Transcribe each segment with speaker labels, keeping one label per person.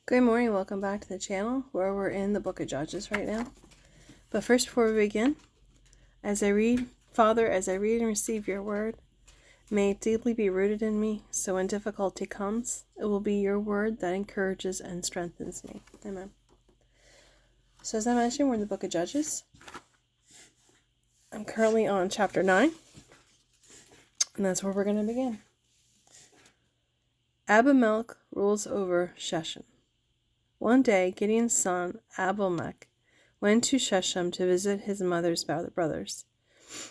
Speaker 1: Good morning, welcome back to the channel where we're in the book of Judges right now. But first, before we begin, Father, as I read and receive your word, may it deeply be rooted in me, so when difficulty comes, it will be your word that encourages and strengthens me. Amen. So as I mentioned, we're in the book of Judges. I'm currently on chapter 9, and that's where we're going to begin. Abimelech rules over Shechem. One day, Gideon's son, Abimelech, went to Shechem to visit his mother's brothers.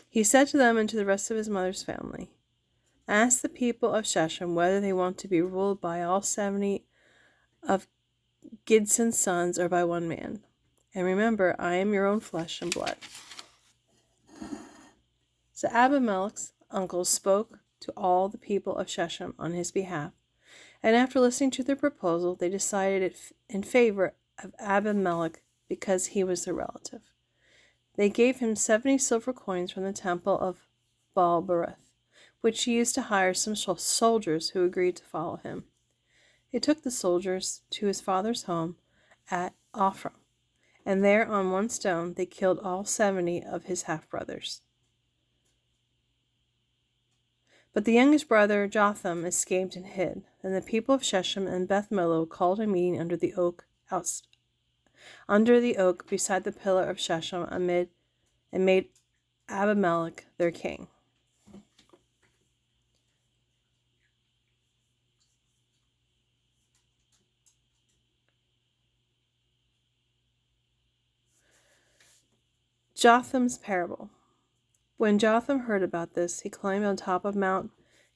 Speaker 1: He said to them and to the rest of his mother's family, "Ask the people of Shechem whether they want to be ruled by all 70 of Gideon's sons or by one man. And remember, I am your own flesh and blood." So Abimelech's uncles spoke to all the people of Shechem on his behalf, and after listening to their proposal, they decided in favor of Abimelech because he was their relative. They gave him 70 silver coins from the temple of Baal-berith, which he used to hire some soldiers who agreed to follow him. He took the soldiers to his father's home at Ophrah, and there on one stone they killed all 70 of his half-brothers. But the youngest brother, Jotham, escaped and hid. Then the people of Shechem and Beth Millo called a meeting under the oak beside the pillar of Shechem and made Abimelech their king. Jotham's parable. When Jotham heard about this, he climbed on top of Mount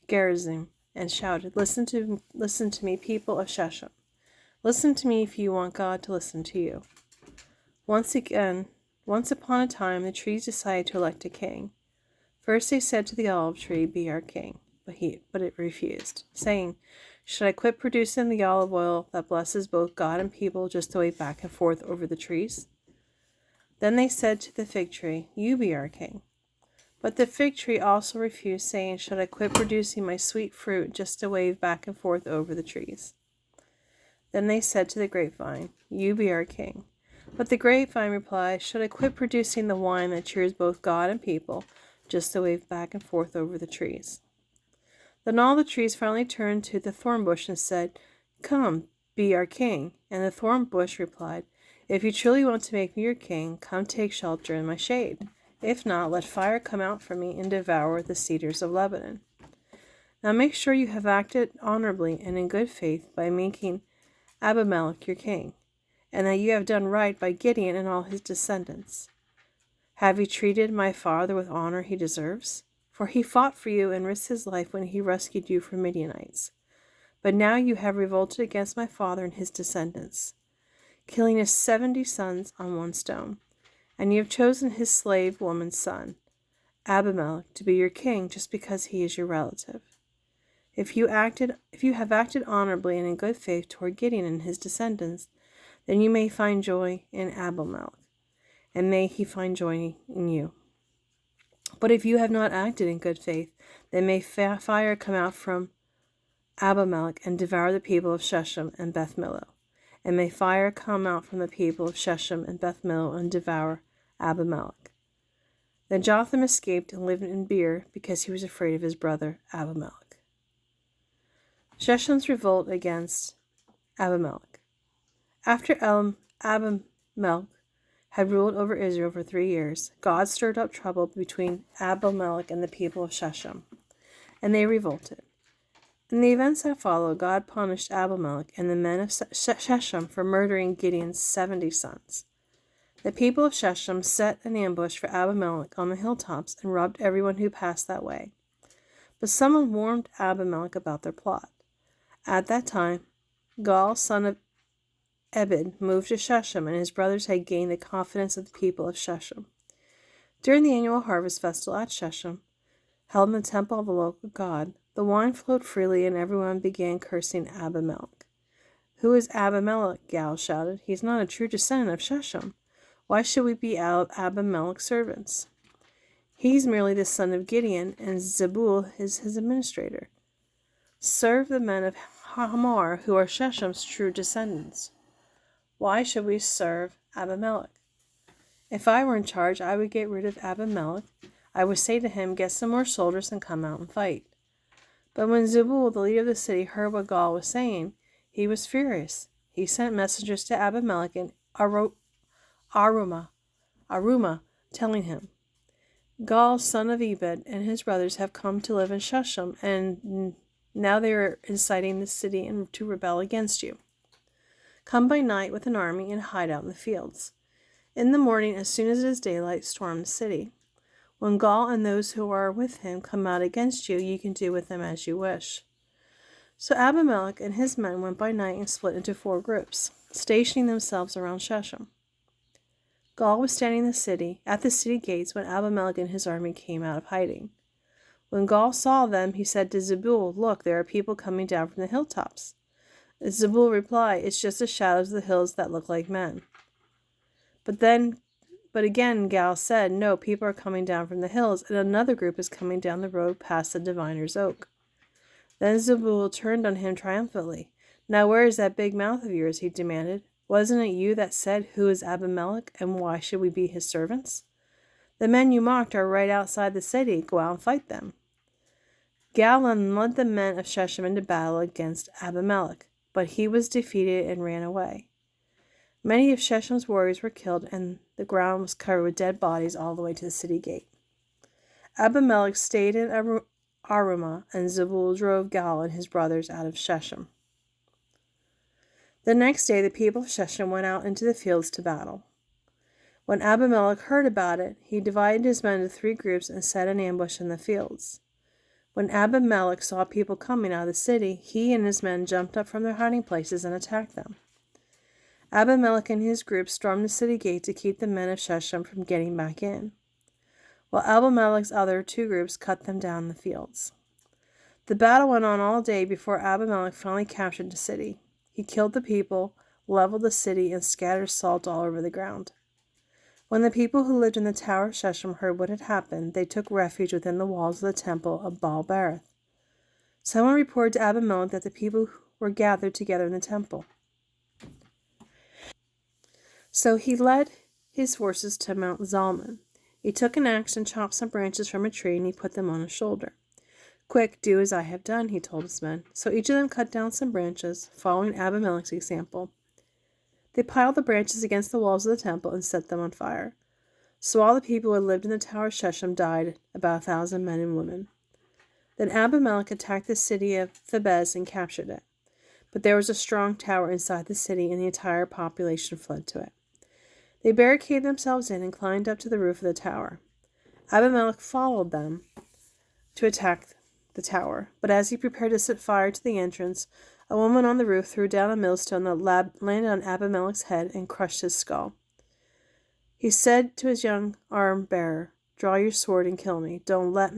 Speaker 1: Gerizim and shouted, Listen to me, people of Shechem. Listen to me if you want God to listen to you. Once upon a time, the trees decided to elect a king. First they said to the olive tree, Be our king, but it refused, saying, Should I quit producing the olive oil that blesses both God and people just to wave back and forth over the trees? Then they said to the fig tree, You be our king. But the fig tree also refused, saying, Should I quit producing my sweet fruit just to wave back and forth over the trees? Then they said to the grapevine, You be our king. But the grapevine replied, Should I quit producing the wine that cheers both God and people just to wave back and forth over the trees? Then all the trees finally turned to the thorn bush and said, Come, be our king. And the thorn bush replied, If you truly want to make me your king, come take shelter in my shade. If not, let fire come out from me and devour the cedars of Lebanon. Now make sure you have acted honorably and in good faith by making Abimelech your king, and that you have done right by Gideon and all his descendants. Have you treated my father with honor he deserves? For he fought for you and risked his life when he rescued you from Midianites. But now you have revolted against my father and his descendants, killing his 70 sons on one stone. And you have chosen his slave woman's son, Abimelech, to be your king just because he is your relative. If you have acted honorably and in good faith toward Gideon and his descendants, then you may find joy in Abimelech, and may he find joy in you. But if you have not acted in good faith, then may fire come out from Abimelech and devour the people of Shechem and Beth Millo. And may fire come out from the people of Shechem and Beth Millo and devour Abimelech. Then Jotham escaped and lived in Beer because he was afraid of his brother Abimelech. Shechem's revolt against Abimelech. After Abimelech had ruled over Israel for 3 years, God stirred up trouble between Abimelech and the people of Shechem, and they revolted. In the events that followed, God punished Abimelech and the men of Shechem for murdering Gideon's 70 sons. The people of Shechem set an ambush for Abimelech on the hilltops and robbed everyone who passed that way. But someone warned Abimelech about their plot. At that time, Gaal, son of Ebed, moved to Shechem, and his brothers had gained the confidence of the people of Shechem. During the annual harvest festival at Shechem, held in the temple of the local god, the wine flowed freely and everyone began cursing Abimelech. Who is Abimelech? Gaal shouted. He is not a true descendant of Shechem. Why should we be Abimelech's servants? He's merely the son of Gideon, and Zebul is his administrator. Serve the men of Hamor, who are Shechem's true descendants. Why should we serve Abimelech? If I were in charge, I would get rid of Abimelech. I would say to him, get some more soldiers and come out and fight. But when Zebul, the leader of the city, heard what Gaal was saying, he was furious. He sent messengers to Abimelech in Arumah, telling him, Gaal, son of Ebed, and his brothers have come to live in Shechem, and now they are inciting the city and to rebel against you. Come by night with an army and hide out in the fields. In the morning, as soon as it is daylight, storm the city. When Gaal and those who are with him come out against you, you can do with them as you wish. So Abimelech and his men went by night and split into 4 groups, stationing themselves around Shechem. Gaal was standing at the city gates when Abimelech and his army came out of hiding. When Gaal saw them, he said to Zebul, look, there are people coming down from the hilltops. Zebul replied, it's just the shadows of the hills that look like men. But again, Gaal said, no, people are coming down from the hills, and another group is coming down the road past the diviner's oak. Then Zebul turned on him triumphantly. Now where is that big mouth of yours? He demanded. Wasn't it you that said, who is Abimelech, and why should we be his servants? The men you mocked are right outside the city. Go out and fight them. Gaal led the men of Shechem into battle against Abimelech, but he was defeated and ran away. Many of Shechem's warriors were killed, and the ground was covered with dead bodies all the way to the city gate. Abimelech stayed in Arumah, and Zebul drove Gaal and his brothers out of Shechem. The next day the people of Shechem went out into the fields to battle. When Abimelech heard about it, he divided his men into 3 groups and set an ambush in the fields. When Abimelech saw people coming out of the city, he and his men jumped up from their hiding places and attacked them. Abimelech and his group stormed the city gate to keep the men of Shechem from getting back in, while Abimelech's other 2 groups cut them down in the fields. The battle went on all day before Abimelech finally captured the city. He killed the people, leveled the city, and scattered salt all over the ground. When the people who lived in the tower of Shechem heard what had happened, they took refuge within the walls of the temple of Baal-berith. Someone reported to Abimelech that the people were gathered together in the temple. So he led his forces to Mount Zalmon. He took an axe and chopped some branches from a tree, and he put them on his shoulder. Quick, do as I have done, he told his men. So each of them cut down some branches, following Abimelech's example. They piled the branches against the walls of the temple and set them on fire. So all the people who had lived in the tower of Shechem died, about 1,000 men and women. Then Abimelech attacked the city of Thebez and captured it. But there was a strong tower inside the city, and the entire population fled to it. They barricaded themselves in and climbed up to the roof of the tower. Abimelech followed them to attack the tower, but as he prepared to set fire to the entrance, a woman on the roof threw down a millstone that landed on Abimelech's head and crushed his skull. He said to his young arm-bearer, draw your sword and kill me. Don't let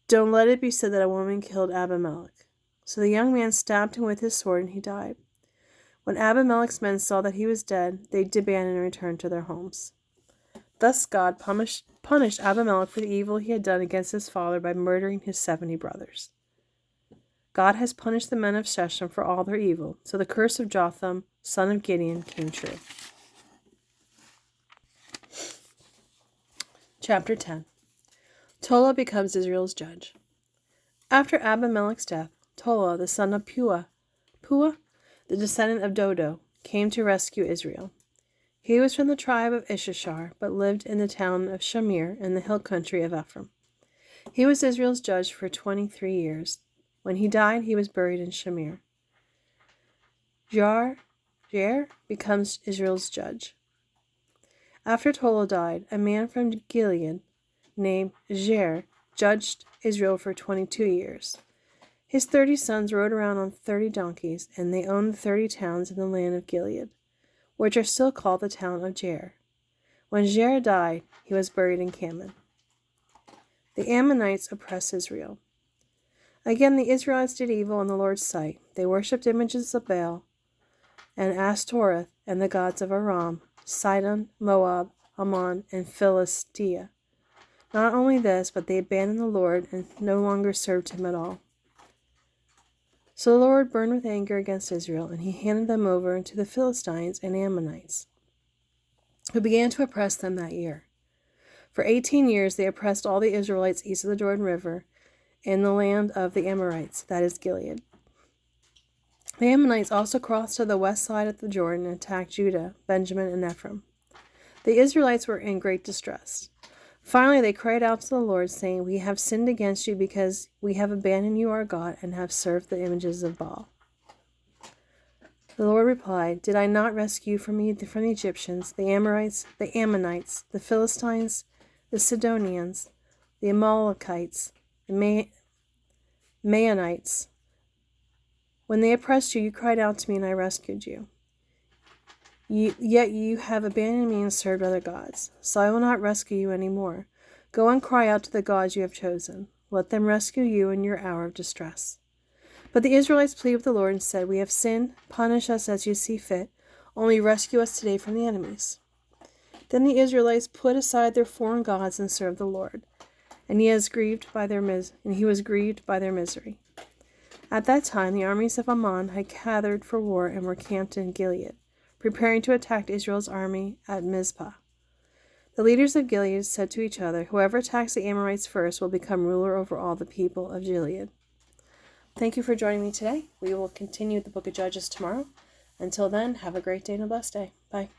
Speaker 1: it be said that a woman killed Abimelech. So the young man stabbed him with his sword, and he died. When Abimelech's men saw that he was dead, they disbanded and returned to their homes. Thus God punished Abimelech for the evil he had done against his father by murdering his 70 brothers. God has punished the men of Shechem for all their evil, so the curse of Jotham, son of Gideon, came true. Chapter 10. Tula becomes Israel's judge. After Abimelech's death, Tula, the son of Pua, the descendant of Dodo, came to rescue Israel. He was from the tribe of Issachar, but lived in the town of Shamir in the hill country of Ephraim. He was Israel's judge for 23 years. When he died, he was buried in Shamir. Jair becomes Israel's judge. After Tula died, a man from Gilead named Jair judged Israel for 22 years. His 30 sons rode around on 30 donkeys, and they owned the 30 towns in the land of Gilead, which are still called the town of Jair. When Jair died, he was buried in Kaman. The Ammonites oppressed Israel. Again, the Israelites did evil in the Lord's sight. They worshipped images of Baal and Ashtoreth and the gods of Aram, Sidon, Moab, Ammon, and Philistia. Not only this, but they abandoned the Lord and no longer served him at all. So the Lord burned with anger against Israel, and he handed them over to the Philistines and Ammonites, who began to oppress them that year. For 18 years they oppressed all the Israelites east of the Jordan River in the land of the Amorites, that is Gilead. The Ammonites also crossed to the west side of the Jordan and attacked Judah, Benjamin, and Ephraim. The Israelites were in great distress. Finally they cried out to the Lord, saying, "We have sinned against you because we have abandoned you, our God, and have served the images of Baal." The Lord replied, "Did I not rescue you from the Egyptians, the Amorites, the Ammonites, the Philistines, the Sidonians, the Amalekites, the Maonites? When they oppressed you, you cried out to me, and I rescued you. Yet you have abandoned me and served other gods. So I will not rescue you any more. Go and cry out to the gods you have chosen. Let them rescue you in your hour of distress." But the Israelites pleaded with the Lord and said, "We have sinned. Punish us as you see fit. Only rescue us today from the enemies." Then the Israelites put aside their foreign gods and served the Lord, and he was grieved by their misery. At that time the armies of Ammon had gathered for war and were camped in Gilead, preparing to attack Israel's army at Mizpah. The leaders of Gilead said to each other, "Whoever attacks the Amorites first will become ruler over all the people of Gilead." Thank you for joining me today. We will continue the book of Judges tomorrow. Until then, have a great day and a blessed day. Bye.